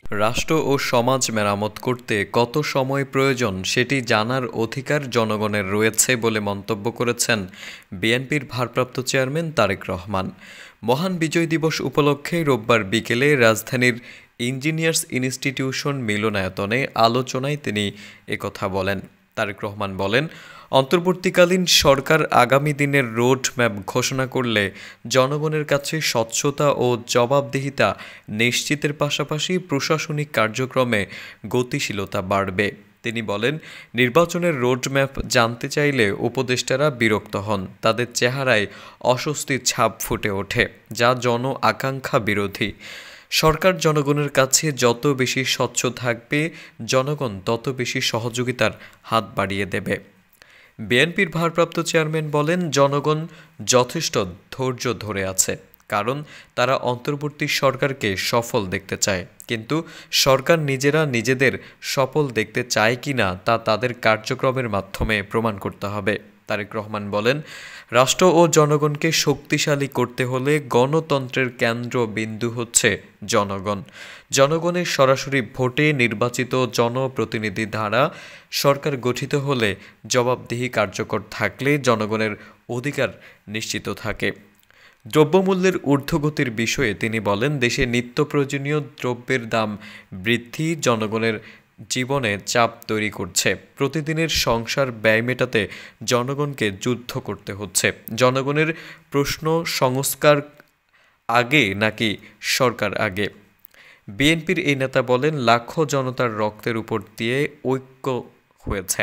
রাষ্ট্র ও সমাজ মেরামত করতে কত সময় প্রয়োজন সেটি জানার অধিকার জনগণের রয়েছে বলে মন্তব্য করেছেন বিএনপির ভারপ্রাপ্ত চেয়ারম্যান তারেক রহমান। মহান বিজয় দিবস উপলক্ষে রোববার বিকেলে রাজধানীর ইঞ্জিনিয়ার্স ইনস্টিটিউশন মিলনায়তনে আলোচনায় তিনি একথা বলেন। তারেক রহমান বলেন, অন্তর্বর্তীকালীন সরকার আগামী দিনের রোড ম্যাপ ঘোষণা করলে জনগণের কাছে স্বচ্ছতা ও জবাবদিহিতা নিশ্চিতের পাশাপাশি প্রশাসনিক কার্যক্রমে গতিশীলতা বাড়বে। তিনি বলেন, নির্বাচনের রোডম্যাপ জানতে চাইলে উপদেষ্টারা বিরক্ত হন, তাদের চেহারায় অস্বস্তির ছাপ ফুটে ওঠে, যা জন আকাঙ্ক্ষা বিরোধী। সরকার জনগণের কাছে যত বেশি স্বচ্ছ থাকবে, জনগণ তত বেশি সহযোগিতার হাত বাড়িয়ে দেবে। বিএনপির ভারপ্রাপ্ত চেয়ারম্যান বলেন, জনগণ যথেষ্ট ধৈর্য ধরে আছে, কারণ তারা অন্তর্বর্তী সরকারকে সফল দেখতে চায়। কিন্তু সরকার নিজেদের সফল দেখতে চায় কিনা তা তাদের কার্যক্রমের মাধ্যমে প্রমাণ করতে হবে। তারেক রহমান বলেন, রাষ্ট্র ও জনগণকে শক্তিশালী করতে হলে গণতন্ত্রের কেন্দ্রবিন্দু হচ্ছে জনগণ। জনগণের সরাসরি ভোটে নির্বাচিত জনপ্রতিনিধি দ্বারা সরকার গঠিত হলে জবাবদিহি কার্যকর থাকলে জনগণের অধিকার নিশ্চিত থাকে। দ্রব্যমূল্যের ঊর্ধ্বগতির বিষয়ে তিনি বলেন, দেশে নিত্য প্রয়োজনীয় দ্রব্যের দাম বৃদ্ধি জনগণের জীবনে চাপ তৈরি করছে। প্রতিদিনের সংসার ব্যয় মেটাতে জনগণকে যুদ্ধ করতে হচ্ছে। জনগণের প্রশ্ন, সংস্কার আগে নাকি সরকার আগে? বিএনপির এই নেতা বলেন, লাখো জনতার রক্তের উপর দিয়ে ঐক্য হয়েছে।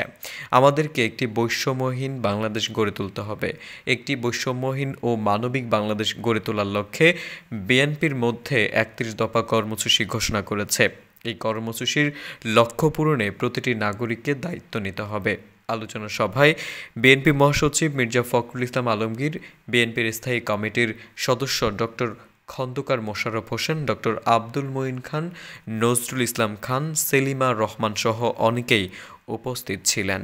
আমাদেরকে একটি বৈষম্যহীন বাংলাদেশ গড়ে তুলতে হবে। একটি বৈষম্যহীন ও মানবিক বাংলাদেশ গড়ে তোলার লক্ষ্যে বিএনপির মধ্যে ৩১ দফা কর্মসূচি ঘোষণা করেছে। এই কর্মসূচির লক্ষ্য পূরণে প্রতিটি নাগরিককে দায়িত্ব নিতে হবে। আলোচনা সভায় বিএনপি মহাসচিব মির্জা ফখরুল ইসলাম আলমগীর, বিএনপির স্থায়ী কমিটির সদস্য ডক্টর খন্দকার মোশাররফ হোসেন, ডক্টর আব্দুল মঈন খান, নজরুল ইসলাম খান, সেলিমা রহমান সহ অনেকেই উপস্থিত ছিলেন।